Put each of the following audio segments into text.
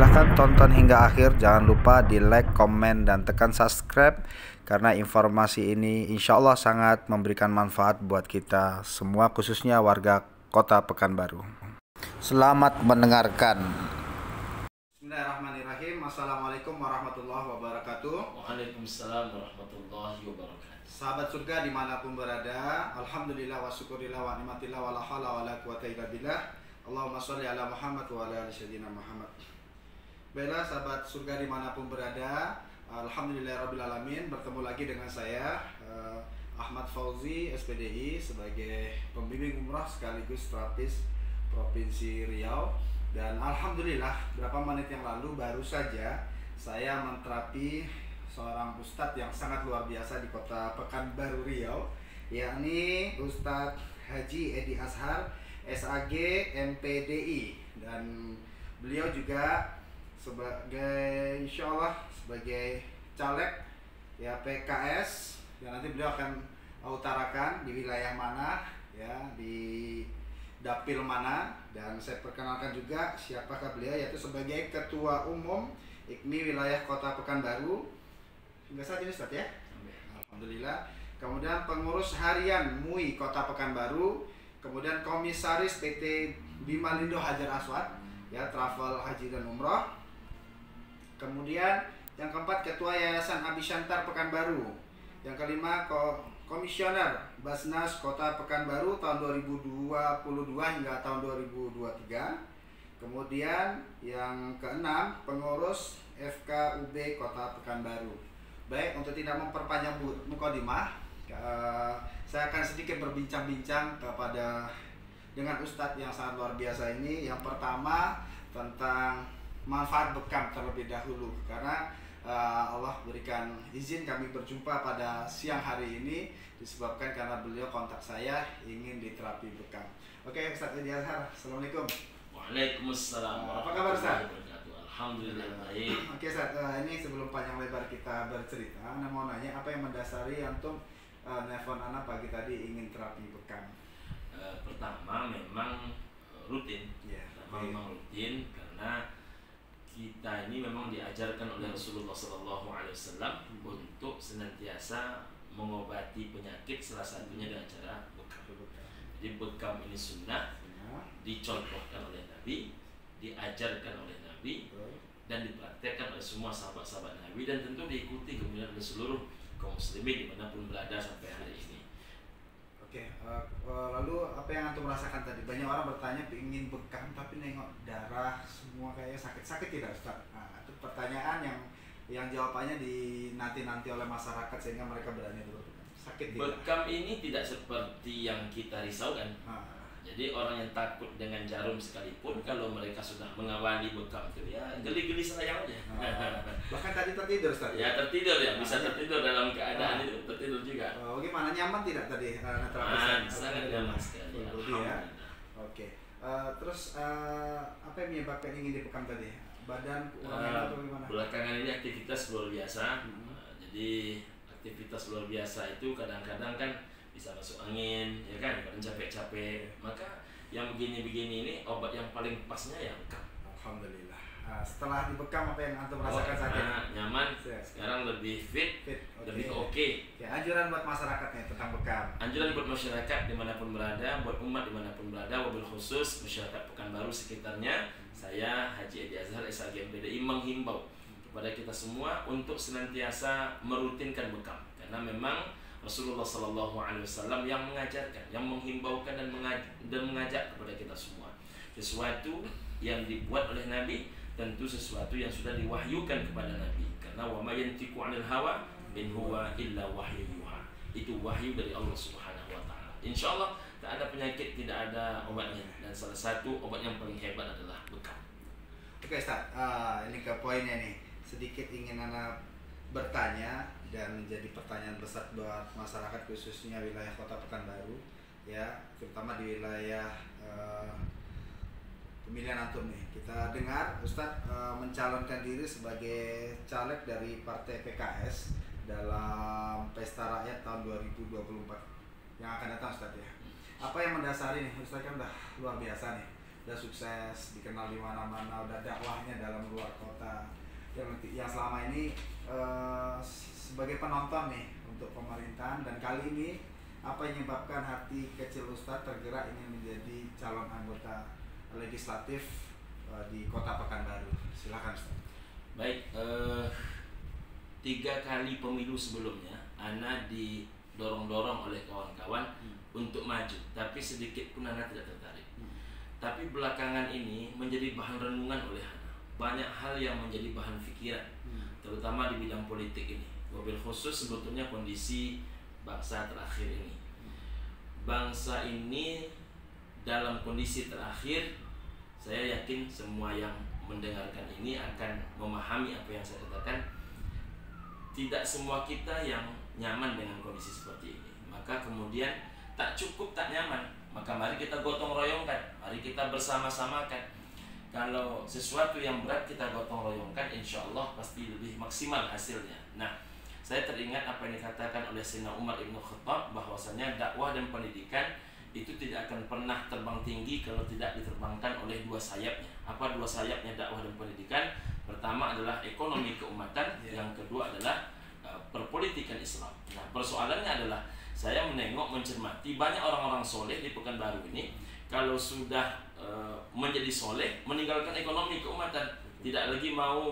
Silahkan tonton hingga akhir, jangan lupa di like, komen, dan tekan subscribe karena informasi ini insya Allah sangat memberikan manfaat buat kita semua, khususnya warga Kota Pekanbaru. Selamat mendengarkan. Bismillahirrahmanirrahim. Assalamualaikum warahmatullahi wabarakatuh. Waalaikumsalam warahmatullahi wabarakatuh. Sahabat surga dimanapun berada, alhamdulillah wa syukurillah wa ni'matillah wa la hawla wa la quwata illa billah. Allahumma sholli ala Muhammad wa ala ali sayyidina Muhammad. Baiklah sahabat surga dimanapun berada, alhamdulillahirrabbilalamin, bertemu lagi dengan saya Ahmad Fauzi SPDI sebagai pembimbing umrah sekaligus terapis Provinsi Riau. Dan alhamdulillah beberapa menit yang lalu baru saja saya menterapi seorang ustadz yang sangat luar biasa di Kota Pekanbaru Riau, yakni Ustadz Haji Edi Azhar SAG MPDI, dan beliau juga sebagai insya Allah sebagai caleg ya PKS, dan nanti beliau akan utarakan di wilayah mana ya, di dapil mana. Dan saya perkenalkan juga siapakah beliau, yaitu sebagai Ketua Umum IKMI Wilayah Kota Pekanbaru hingga saat ini Ustaz ya. Alhamdulillah. Kemudian pengurus harian MUI Kota Pekanbaru, kemudian komisaris PT Bimalindo Hajar Aswad ya, travel haji dan umroh. Kemudian yang keempat Ketua Yayasan Abi Syantar Pekanbaru. Yang kelima Komisioner Basnas Kota Pekanbaru tahun 2022 hingga tahun 2023. Kemudian yang keenam pengurus FKUB Kota Pekanbaru. Baik, untuk tidak memperpanjang mukadimah, saya akan sedikit berbincang-bincang dengan Ustadz yang sangat luar biasa ini. Yang pertama tentang manfaat bekam terlebih dahulu, karena Allah berikan izin kami berjumpa pada siang hari ini disebabkan karena beliau kontak saya ingin diterapi bekam. Oke, Ustadz Edi Azhar, assalamualaikum. Waalaikumsalam. Apa kabar Ustadz? Alhamdulillah baik. Oke Ustadz, ini sebelum panjang lebar kita bercerita, Anda mau nanya apa yang mendasari antum nelfon Anda pagi tadi ingin terapi bekam? Pertama memang rutin, memang rutin karena kita ini memang diajarkan oleh Rasulullah SAW untuk senantiasa mengobati penyakit, salah satunya dengan cara bekam. Jadi bekam ini sunnah, dicontohkan oleh Nabi, diajarkan oleh Nabi, dan dipraktekkan oleh semua sahabat-sahabat Nabi, dan tentu diikuti kemudian oleh seluruh kaum muslimin dimanapun berada sampai hari ini. Oke, lalu apa yang antum merasakan tadi? Banyak orang bertanya ingin bekam tapi nengok darah semua kayaknya sakit tidak Ustaz? Nah, itu pertanyaan yang jawabannya dinanti-nanti oleh masyarakat sehingga mereka berani dulu. Sakit tidak? Bekam ini tidak seperti yang kita risaukan. Jadi orang yang takut dengan jarum sekalipun, kalau mereka sudah mengawali bekam itu ya geli-geli sayang aja. Bahkan tadi tertidur Ustaz? Ya tertidur ya, bisa tertidur dalam keadaan itu, tertidur juga. Bagaimana, nyaman tidak tadi? Sangat nyaman sekali. Ya. Oke. Terus apa yang menyebabkan ingin dibekam tadi? Badan kurang enak atau bagaimana? Belakangan ini aktivitas luar biasa. Jadi aktivitas luar biasa itu kadang-kadang kan bisa masuk angin, ya kan, kadang capek-capek. Maka yang begini-begini ini obat yang paling pasnya ya bekam. Alhamdulillah. Setelah dibekam apa yang antum rasakan saat ini? Nyaman. Sekarang lebih fit. Lebih oke. Ya, anjuran buat masyarakatnya tentang bekam. Anjuran buat masyarakat dimanapun berada, buat umat dimanapun berada, wabil khusus masyarakat Pekanbaru sekitarnya, saya Haji Edi Azhar SAG MPDI menghimbau kepada kita semua untuk senantiasa merutinkan bekam, karena memang Rasulullah SAW yang mengajarkan, yang menghimbaukan dan mengajak kepada kita semua. Sesuatu yang dibuat oleh Nabi, tentu sesuatu yang sudah diwahyukan kepada Nabi. Karena wa ma yantiqu 'anil hawa in huwa illa wahyu yuha. Itu wahyu dari Allah Subhanahu wa taala. Insyaallah tak ada penyakit tidak ada obatnya, dan salah satu obat yang paling hebat adalah bekam. Oke Ustaz, ini ke poinnya nih. Sedikit ingin Anda bertanya dan menjadi pertanyaan besar buat masyarakat khususnya wilayah Kota Pekanbaru ya, terutama di wilayah pemilihan antum nih. Kita dengar Ustadz mencalonkan diri sebagai caleg dari Partai PKS dalam Pesta Rakyat tahun 2024 yang akan datang Ustadz ya. Apa yang mendasari nih, Ustadz kan udah luar biasa nih udah sukses, dikenal di mana-mana, udah dakwahnya dalam luar kota. Yang selama ini sebagai penonton nih untuk pemerintahan, dan kali ini apa yang menyebabkan hati kecil Ustadz tergerak ingin menjadi calon anggota legislatif di Kota Pekanbaru? Silakan Ustadz. Baik, 3 kali pemilu sebelumnya Ana didorong-dorong oleh kawan-kawan untuk maju, tapi sedikit pun Ana tidak tertarik. Tapi belakangan ini menjadi bahan renungan oleh Ana. Banyak hal yang menjadi bahan pikiran, terutama di bidang politik ini. Wabil khusus sebetulnya kondisi bangsa terakhir ini. Bangsa ini dalam kondisi terakhir, saya yakin semua yang mendengarkan ini akan memahami apa yang saya katakan. Tidak semua kita yang nyaman dengan kondisi seperti ini. Maka kemudian tak cukup tak nyaman, maka mari kita gotong royongkan, mari kita bersama-samakan. Kalau sesuatu yang berat kita gotong royongkan, insya Allah pasti lebih maksimal hasilnya. Nah, saya teringat apa yang dikatakan oleh Sayyidina Umar Ibn Khattab, bahwasanya dakwah dan pendidikan itu tidak akan pernah terbang tinggi kalau tidak diterbangkan oleh 2 sayapnya. Apa 2 sayapnya dakwah dan pendidikan? Pertama adalah ekonomi keumatan, yang kedua adalah perpolitikan Islam. Nah, persoalannya adalah saya menengok, mencermati banyak orang-orang soleh di Pekanbaru ini, kalau sudah menjadi soleh, meninggalkan ekonomi keumatan, tidak lagi mau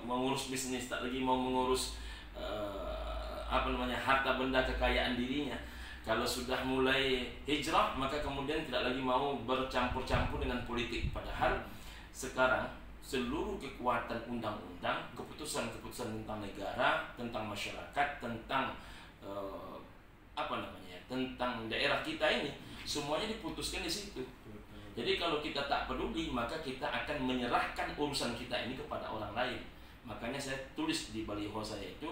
mengurus bisnis, tak lagi mau mengurus harta benda kekayaan dirinya. Kalau sudah mulai hijrah, maka kemudian tidak lagi mau bercampur-campur dengan politik. Padahal sekarang seluruh kekuatan undang-undang, keputusan-keputusan tentang negara, tentang masyarakat, tentang tentang daerah kita ini, semuanya diputuskan di situ. Jadi kalau kita tak peduli, maka kita akan menyerahkan urusan kita ini kepada orang lain. Makanya saya tulis di baliho saya itu,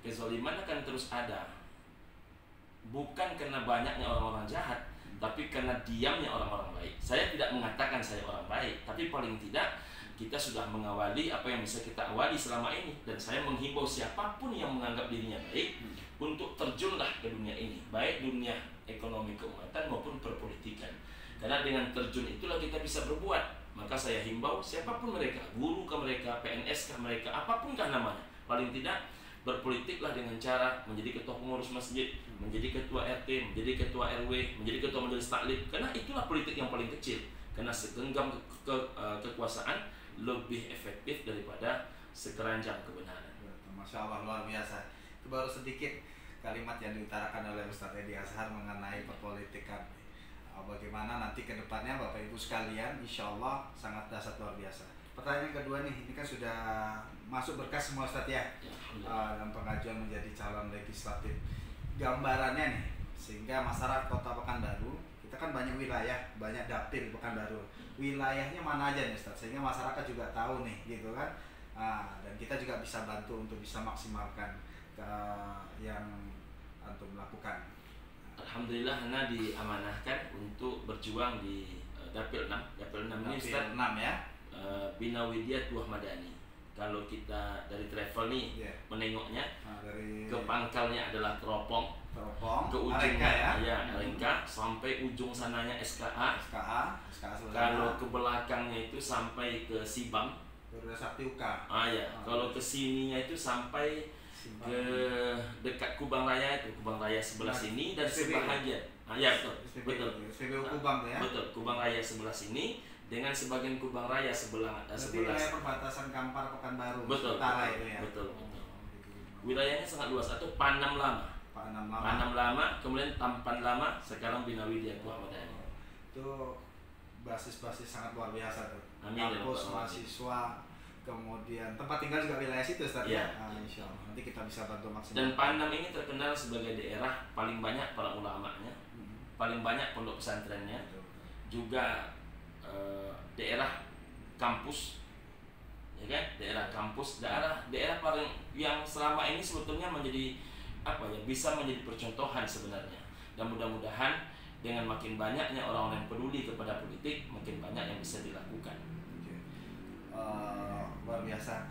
kezaliman akan terus ada, bukan karena banyaknya orang-orang jahat, tapi karena diamnya orang-orang baik. Saya tidak mengatakan saya orang baik, tapi paling tidak kita sudah mengawali apa yang bisa kita awali selama ini. Dan saya menghimbau siapapun yang menganggap dirinya baik untuk terjunlah ke dunia ini, baik dunia ekonomi keumatan maupun perpolitikan. Karena dengan terjun itulah kita bisa berbuat. Maka saya himbau siapapun mereka, guru kah mereka, PNS kah mereka, apapun kah namanya, paling tidak berpolitiklah dengan cara menjadi ketua pengurus masjid, menjadi ketua RT, menjadi ketua RW, menjadi ketua majelis taklim. Karena itulah politik yang paling kecil. Karena segenggam kekuasaan lebih efektif daripada sekeranjang kebenaran. Masya Allah, luar biasa. Itu baru sedikit kalimat yang diutarakan oleh Ustadz Edi Azhar mengenai perpolitikan. Bagaimana nanti ke depannya Bapak Ibu sekalian, insya Allah sangat dahsyat, luar biasa. Pertanyaan kedua nih, ini kan sudah masuk berkas semua Ustadz ya, dalam pengajuan menjadi calon legislatif. Gambarannya nih, sehingga masyarakat Kota Pekanbaru, kita kan banyak wilayah, banyak dapil Pekanbaru, wilayahnya mana aja nih Ustadz, sehingga masyarakat juga tahu nih gitu kan. Dan kita juga bisa bantu untuk bisa maksimalkan yang antum lakukan. Alhamdulillah Ana diamanahkan untuk berjuang di Dapil 6. Dapil 6 ini Ustaz, 6 ya. Bina Widya Tuah Madani. Kalau kita dari travel nih menengoknya, dari ke pangkalnya adalah Teropong, ke ujungnya Arengka, sampai ujung sananya SKA. Kalau ke belakangnya itu sampai ke Sibam, Sakti UK. Kalau ke sininya itu sampai ke dekat Kubang Raya itu, Kubang Raya sebelah sini dan sebahagian. Betul. Kubang ya. Betul, Kubang Raya sebelah sini dengan sebagian Kubang Raya sebelah wilayah perbatasan Kampar Pekanbaru. Betul. Utara itu ya. Betul. Wilayahnya sangat luas. Atau Panam Lama. Panam Lama, kemudian Tampan Lama, sekarang Bina Widya Tuah Madani. Itu basis-basis sangat luar biasa tuh. Kampus, mahasiswa, kemudian tempat tinggal juga wilayah situ Ustaz ya. Insya Allah nanti kita bisa bantu maksimal. Dan Panam ini terkenal sebagai daerah paling banyak para ulamanya, paling banyak pondok pesantrennya, juga daerah kampus, ya kan? Daerah kampus, daerah paling yang selama ini sebetulnya menjadi bisa menjadi percontohan sebenarnya. Dan mudah-mudahan dengan makin banyaknya orang-orang yang peduli kepada politik, makin banyak yang bisa dilakukan. Luar biasa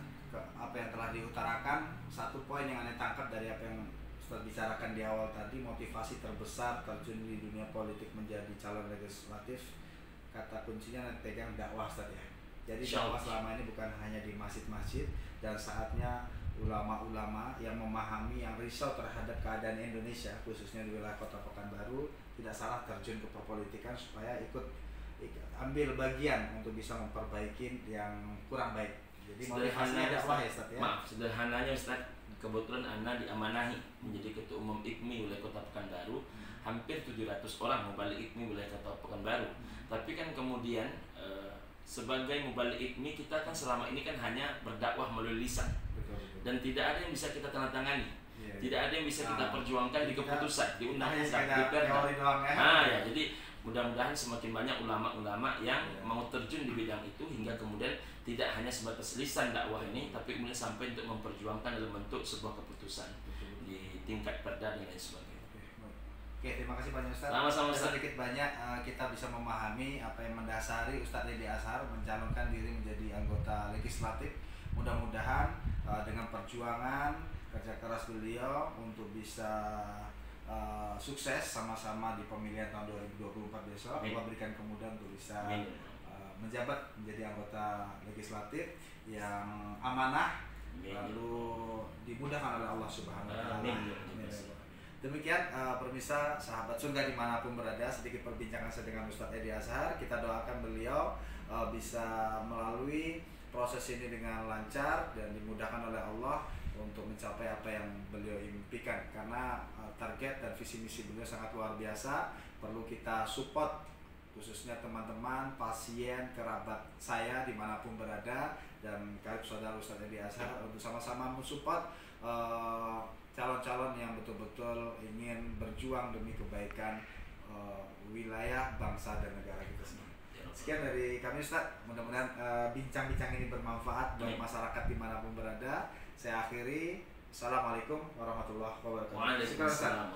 apa yang telah diutarakan. Satu poin yang Anda tangkap dari apa yang Ustaz bicarakan di awal tadi, motivasi terbesar terjun di dunia politik menjadi calon legislatif kata kuncinya nanti pegang dakwah Ustaz ya. Jadi Insya dakwah Allah. selama ini bukan hanya di masjid-masjid, dan saatnya ulama-ulama yang memahami, yang risau terhadap keadaan Indonesia khususnya di wilayah Kota Pekanbaru tidak salah terjun ke perpolitikan supaya ikut ambil bagian untuk bisa memperbaiki yang kurang baik. Jadi motivasinya dakwah ya Ustaz ya. Maaf, sederhananya Ustaz, kebetulan Ana diamanahi menjadi Ketua Umum IKMI wilayah Kota Pekanbaru. Hampir 700 orang mubalik IKMI wilayah Kota Pekanbaru. Tapi kan kemudian sebagai mubalik IKMI kita kan selama ini kan hanya berdakwah melalui lisan. Betul, betul. Dan tidak ada yang bisa kita tandatangani. Iya. Tidak ada yang bisa kita perjuangkan di keputusan, di undang-undang, di perda. teori doang ya. Nah, ya, jadi mudah-mudahan semakin banyak ulama-ulama yang mau terjun di bidang itu hingga kemudian tidak hanya sebatas lisan dakwah ini, tapi kemudian sampai untuk memperjuangkan dalam bentuk sebuah keputusan di tingkat perda dan lain sebagainya. Oke, terima kasih banyak Ustaz. Sama-sama, Ustaz. Sedikit banyak kita bisa memahami apa yang mendasari Ustadz Edi Azhar mencalonkan diri menjadi anggota legislatif. Mudah-mudahan dengan perjuangan kerja keras beliau untuk bisa sukses sama-sama di pemilihan tahun 2024 besok. Allah berikan kemudahan untuk bisa menjabat menjadi anggota legislatif yang amanah, lalu dimudahkan oleh Allah Subhanahu wa Ta'ala. Demikian pemirsa sahabat surga dimanapun berada, sedikit perbincangan saya dengan Ustadz Edi Azhar. Kita doakan beliau bisa melalui proses ini dengan lancar dan dimudahkan oleh Allah untuk mencapai apa yang beliau impikan, karena target dan visi misi beliau sangat luar biasa. Perlu kita support, khususnya teman-teman, pasien, kerabat saya dimanapun berada, dan karib saudara Ustadz Edi Azhar untuk sama-sama mensupport calon-calon yang betul-betul ingin berjuang demi kebaikan wilayah, bangsa, dan negara kita semua. Sekian dari kami Ustaz, mudah-mudahan bincang-bincang ini bermanfaat bagi masyarakat dimanapun berada. Saya akhiri, Assalamualaikum warahmatullahi wabarakatuh. Waalaikumsalam.